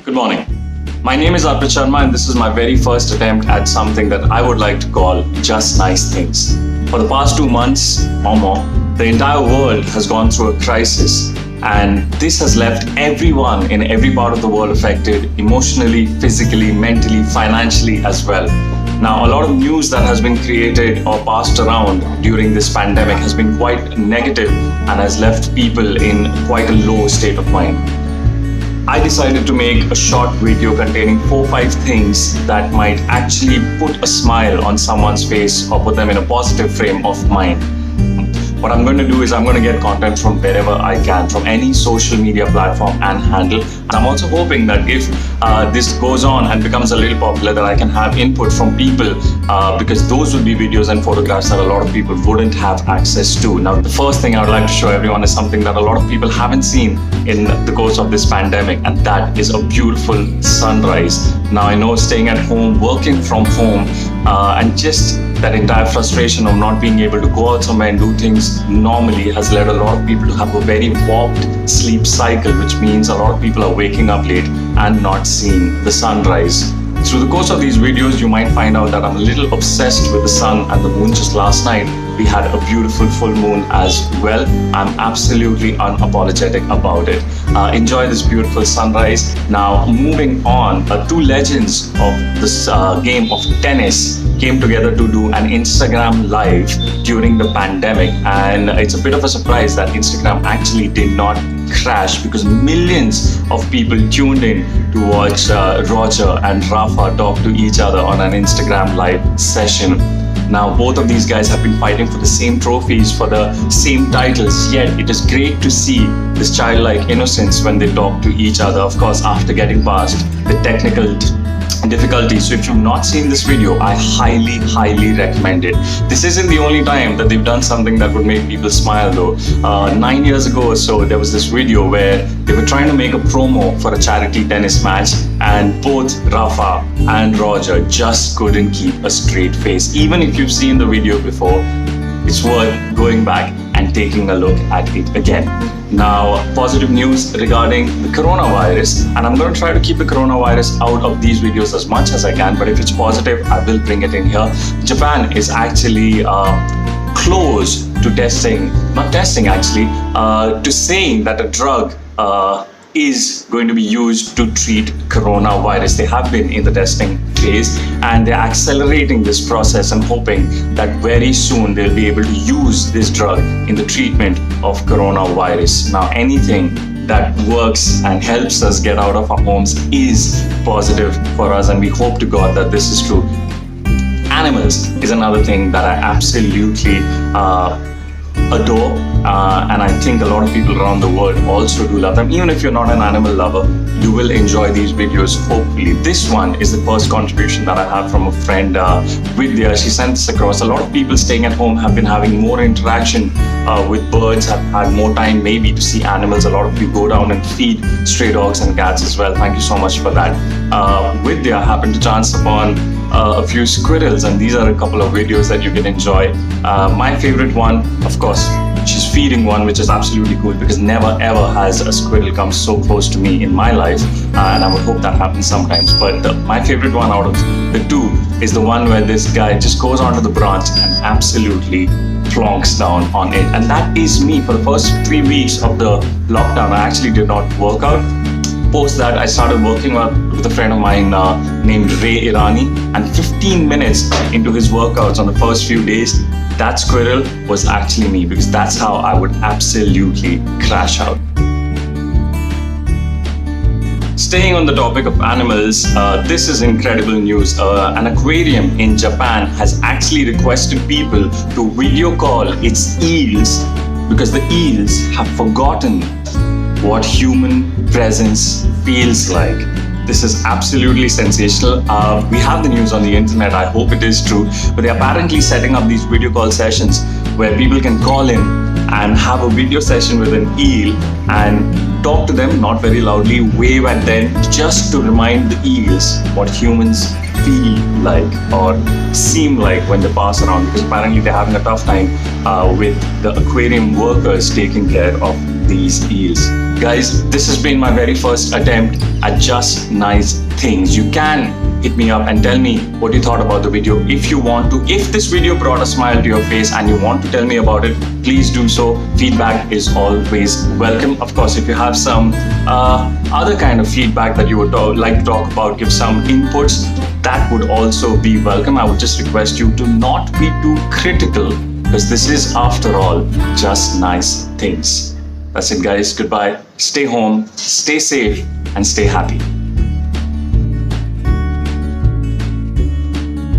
Good morning. My name is Arpit Sharma and this is my very first attempt at something that I would like to call Just Nice Things. For the past 2 months or more, the entire world has gone through a crisis, and this has left everyone in every part of the world affected emotionally, physically, mentally, financially as well. Now, a lot of news that has been created or passed around during this pandemic has been quite negative and has left people in quite a low state of mind. I decided to make a short video containing 4-5 things that might actually put a smile on someone's face or put them in a positive frame of mind. What I'm going to do is I'm going to get content from wherever I can, from any social media platform and handle. I'm also hoping that if this goes on and becomes a little popular, that I can have input from people because those would be videos and photographs that a lot of people wouldn't have access to. Now, the first thing I would like to show everyone is something that a lot of people haven't seen in the course of this pandemic, and that is a beautiful sunrise. Now, I know staying at home, working from home, and just that entire frustration of not being able to go out somewhere and do things normally has led a lot of people to have a very warped sleep cycle, which means a lot of people are waking up late and not seeing the sunrise. Through the course of these videos, you might find out that I'm a little obsessed with the sun and the moon. Just last night, we had a beautiful full moon as well. I'm absolutely unapologetic about it. Enjoy this beautiful sunrise. Now, moving on, two legends of this game of tennis came together to do an Instagram live during the pandemic, and it's a bit of a surprise that Instagram actually did not crash because millions of people tuned in to watch Roger and Rafa talk to each other on an Instagram live session. Now, both of these guys have been fighting for the same trophies, for the same titles, yet it is great to see this childlike innocence when they talk to each other, of course, after getting past the technical difficulties. So if you've not seen this video, I highly recommend it. This isn't the only time that they've done something that would make people smile though. 9 years ago or so, there was this video where they were trying to make a promo for a charity tennis match, and both Rafa and Roger just couldn't keep a straight face. Even if you've seen the video before, it's worth going back and taking a look at it again. Now, positive news regarding the coronavirus, and I'm going to try to keep the coronavirus out of these videos as much as I can, but if it's positive, I will bring it in here. Japan is actually close to to saying that a drug is going to be used to treat coronavirus. They have been in the testing phase and they're accelerating this process and hoping that very soon they'll be able to use this drug in the treatment of coronavirus. Now, anything that works and helps us get out of our homes is positive for us, and we hope to God that this is true. Animals is another thing that I absolutely adore, and I think a lot of people around the world also do love them. Even if you're not an animal lover, you will enjoy these videos, hopefully. This one is the first contribution that I have from a friend, Vidya. She sent this across. A lot of people staying at home have been having more interaction with birds, have had more time maybe to see animals. A lot of you go down and feed stray dogs and cats as well. Thank you so much for that. Vidya happened to chance upon a few squirrels, and these are a couple of videos that you can enjoy. My favorite one, of course, she's feeding one, which is absolutely cool because never ever has a squirrel come so close to me in my life, and I would hope that happens sometimes. But my favorite one out of the two is the one where this guy just goes onto the branch and absolutely plonks down on it. And that is me. For the first 3 weeks of the lockdown, I actually did not work out. Post that, I started working out with a friend of mine named Ray Irani, and 15 minutes into his workouts on the first few days, that squirrel was actually me, because that's how I would absolutely crash out. Staying on the topic of animals, this is incredible news. An aquarium in Japan has actually requested people to video call its eels because the eels have forgotten what human presence feels like. This is absolutely sensational. We have the news on the internet. I hope it is true. But they're apparently setting up these video call sessions where people can call in and have a video session with an eel and talk to them, not very loudly, wave at them, just to remind the eels what humans feel like or seem like when they pass around, because apparently they're having a tough time with the aquarium workers taking care of these eels. Guys, this has been my very first attempt at just nice things. You can hit me up and tell me what you thought about the video if you want to. If this video brought a smile to your face and you want to tell me about it, please do so. Feedback is always welcome. Of course, if you have some other kind of feedback that you would like to talk about, give some inputs, that would also be welcome. I would just request you to not be too critical, because this is, after all, just nice things. That's it, guys. Goodbye. Stay home, stay safe, and stay happy.